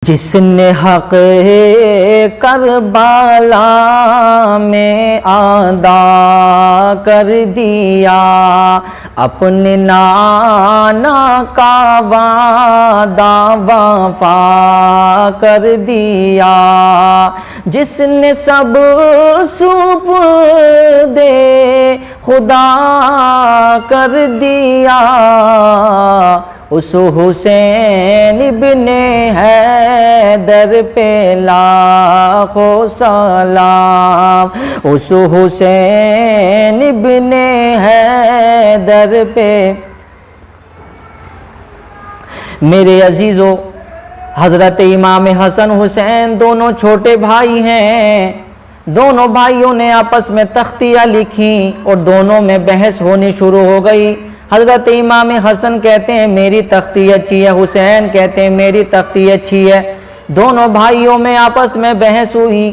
جس نے حق کربلا میں ادا کر دیا، اپنے نانا کا وعدہ وفا کر دیا، جس نے سب سپرد خدا کر دیا، اس حسین ابن حیدر پہ لاکھوں سلام، اس حسین ابن حیدر پہ۔ میرے عزیزو، حضرت امام حسن حسین دونوں چھوٹے بھائی ہیں، دونوں بھائیوں نے آپس میں تختیاں لکھی اور دونوں میں بحث ہونی شروع ہو گئی۔ حضرت امام حسن کہتے ہیں میری تختی اچھی ہے، حسین کہتے ہیں میری تختی اچھی ہے۔ دونوں بھائیوں میں آپس میں بحث ہوئی،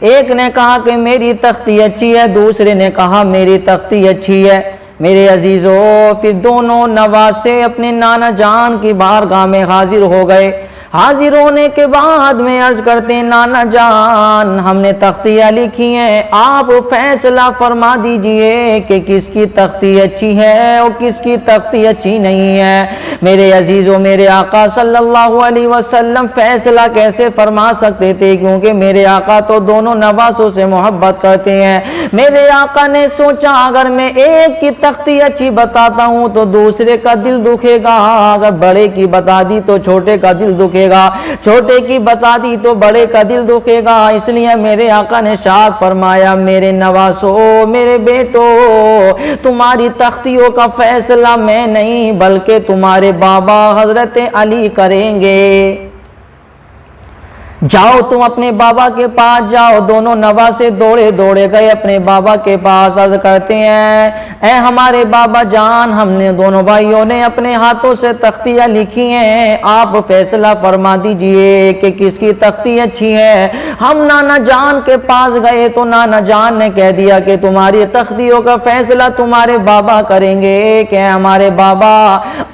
ایک نے کہا کہ میری تختی اچھی ہے، دوسرے نے کہا میری تختی اچھی ہے۔ میرے عزیزو، پھر دونوں نواسے اپنے نانا جان کی بارگاہ میں حاضر ہو گئے۔ حاضر ہونے کے بعد میں عرض کرتے ہیں نانا جان، ہم نے تختیاں لکھی ہیں، آپ فیصلہ فرما دیجئے کہ کس کی تختی اچھی ہے اور کس کی تختی اچھی نہیں ہے۔ میرے عزیزو، میرے آقا صلی اللہ علیہ وسلم فیصلہ کیسے فرما سکتے تھے، کیونکہ میرے آقا تو دونوں نواسوں سے محبت کرتے ہیں۔ میرے آقا نے سوچا اگر میں ایک کی تختی اچھی بتاتا ہوں تو دوسرے کا دل دکھے گا، اگر بڑے کی بتا دی تو چھوٹے کا دل دکھے گا، چھوٹے کی بتا دی تو بڑے کا دل دکھے گا۔ اس لیے میرے آقا نے ارشاد فرمایا میرے نواسو، میرے بیٹو، تمہاری تختیوں کا فیصلہ میں نہیں بلکہ تمہارے بابا حضرت علی کریں گے۔ جاؤ تم اپنے بابا کے پاس جاؤ۔ دونوں نواسے دوڑے دوڑے گئے اپنے بابا کے پاس، عرض کرتے ہیں اے ہمارے بابا جان، ہم نے دونوں بھائیوں نے اپنے ہاتھوں سے تختیاں لکھی ہیں، آپ فیصلہ فرما دیجئے کہ کس کی تختی اچھی ہے۔ ہم نانا جان کے پاس گئے تو نانا جان نے کہہ دیا کہ تمہاری تختیوں کا فیصلہ تمہارے بابا کریں گے، کہ ہمارے بابا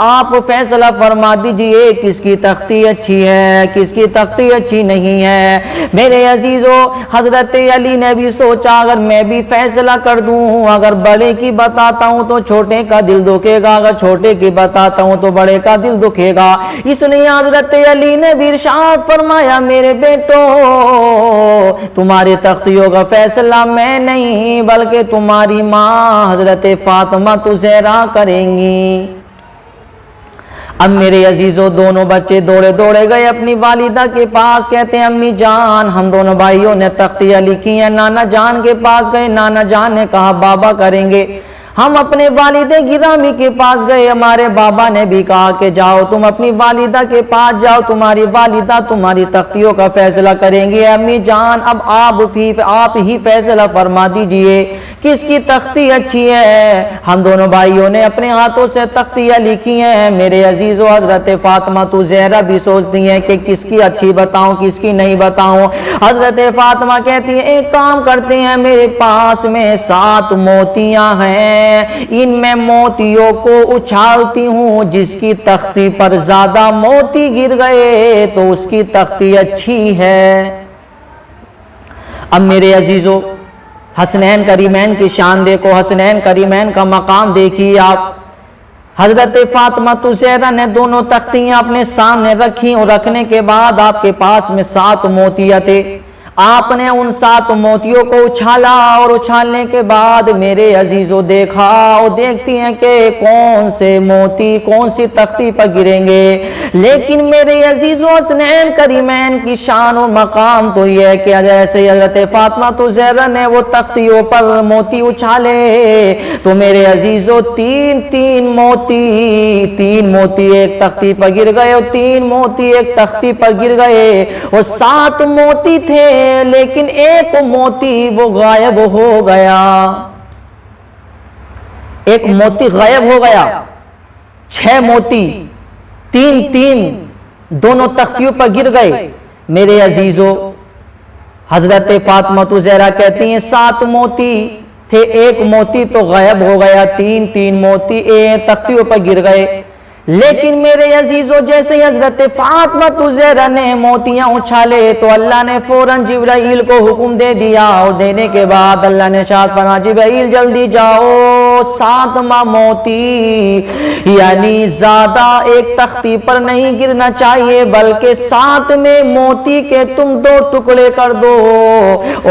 آپ فیصلہ فرما دیجئے کس کی تختی اچھی ہے کس کی تختی اچھی نہیں ہے۔ میرے عزیزو، حضرت علی نے بھی سوچا اگر میں بھی فیصلہ کر دوں، اگر بڑے کی بتاتا ہوں تو چھوٹے کا دل دکھے گا، اگر چھوٹے کی بتاتا ہوں تو بڑے کا دل دکھے گا۔ اس لیے حضرت علی نے بھی ارشاد فرمایا میرے بیٹو، تمہاری تختیوں کا فیصلہ میں نہیں بلکہ تمہاری ماں حضرت فاطمہ زہرا کریں گی۔ اب میرے عزیزو، دونوں بچے دوڑے دوڑے گئے اپنی والدہ کے پاس، کہتے ہیں امی جان، ہم دونوں بھائیوں نے تختیاں لکھی ہیں۔ نانا جان کے پاس گئے، نانا جان نے کہا بابا کریں گے۔ ہم اپنے والد گرامی کے پاس گئے، ہمارے بابا نے بھی کہا کہ جاؤ تم اپنی والدہ کے پاس جاؤ، تمہاری والدہ تمہاری تختیوں کا فیصلہ کریں گے۔ امی جان، اب آپ ہی فیصلہ فرما دیجئے کس کی تختی اچھی ہے۔ ہم دونوں بھائیوں نے اپنے ہاتھوں سے تختیاں لکھی ہیں۔ میرے عزیزو، حضرت فاطمہ زہرا بھی سوچتی ہیں کہ کس کی اچھی بتاؤں کس کی نہیں بتاؤں۔ حضرت فاطمہ کہتی ہیں ایک کام کرتے ہیں، میرے پاس میں 7 موتیاں ہیں، ان میں موتیوں کو اچھالتی ہوں، جس کی تختی پر زیادہ موتی گر گئے تو اس کی تختی اچھی ہے۔ اب میرے عزیزو، حسنین کریمین کی شان دیکھو، حسنین کریمین کا مقام دیکھیے آپ۔ حضرت فاطمہ زہرا نے دونوں تختیاں اپنے سامنے رکھی اور رکھنے کے بعد آپ کے پاس میں 7 موتیاں تھے۔ آپ نے ان 7 موتیوں کو اچھالا اور اچھالنے کے بعد میرے عزیزو دیکھا، اور دیکھتی ہیں کہ کون سے موتی کون سی تختی پر گریں گے۔ لیکن میرے عزیزو، حسنین کریمین کی شان و مقام تو یہ ہے کہ جیسے حضرت فاطمہ زہرا نے وہ تختیوں پر موتی اچھالے تو میرے عزیزو تین موتی ایک تختی پر گر گئے، اور 3 موتی ایک تختی پر گر گئے، اور 7 موتی تھے لیکن ایک موتی وہ غائب ہو گیا، ایک موتی غائب ہو گیا۔ 6 موتی تین دونوں تختیوں پر گر گئے۔ میرے عزیزو، حضرت فاطمہ زہرا کہتی ہیں 7 موتی تھے، ایک موتی تو غائب ہو گیا، 3 موتی تختیوں پر گر گئے۔ لیکن میرے عزیزوں جیسے حضرت فاطمہ زہرا نے موتیاں اچھالے تو اللہ نے فوراً جبرائیل کو حکم دے دیا، اور دینے کے بعد اللہ نے ارشاد فرمایا جبرائیل جلدی جاؤ، 7واں موتی یعنی زیادہ ایک تختی پر نہیں گرنا چاہیے بلکہ 7ویں موتی کے تم 2 ٹکڑے کر دو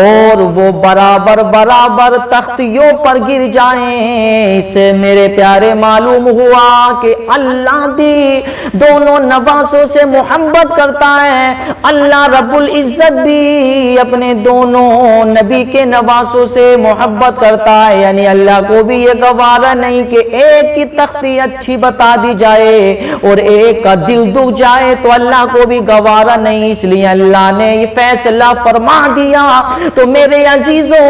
اور وہ برابر برابر تختیوں پر گر جائیں۔ اس سے میرے پیارے معلوم ہوا کہ اللہ بھی دونوں نواسوں سے محبت کرتا ہے، اللہ رب العزت بھی اپنے دونوں نبی کے نواسوں سے محبت کرتا ہے، یعنی اللہ کو بھی یہ گوارا نہیں کہ ایک کی تختی اچھی بتا دی جائے اور ایک کا دل دکھ جائے، تو اللہ کو بھی گوارا نہیں، اس لیے اللہ نے یہ فیصلہ فرما دیا۔ تو میرے عزیزوں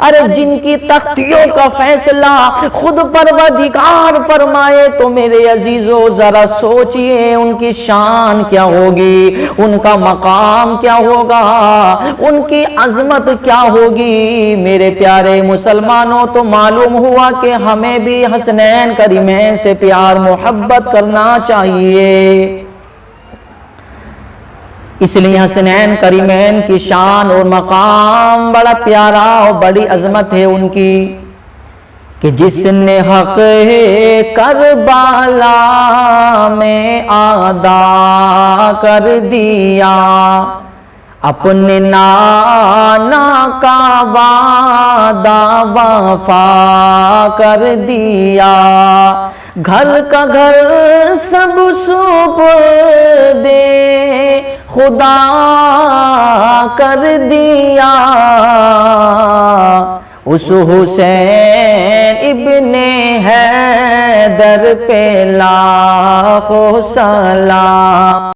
ارے جن کی تختیوں کا فیصلہ خود پروردگار فرمائے تو میرے عزیزوں ذرا سوچئے ان کی شان کیا ہوگی، ان کا مقام کیا ہوگا، ان کی عظمت کیا ہوگی۔ میرے پیارے مسلمانوں تو معلوم ہوا کہ ہمیں بھی حسنین کریمین سے پیار محبت کرنا چاہیے، اس لیے حسنین کریمین کی شان اور مقام بڑا پیارا اور بڑی عظمت ہے ان کی کہ جس نے حق کربلا میں ادا کر دیا، اپنے نانا کا وعدہ وفا کر دیا، گھر کا گھر سب سپرد خدا کر دیا، اس حسین ابن حیدر پہ لاکھوں سلام۔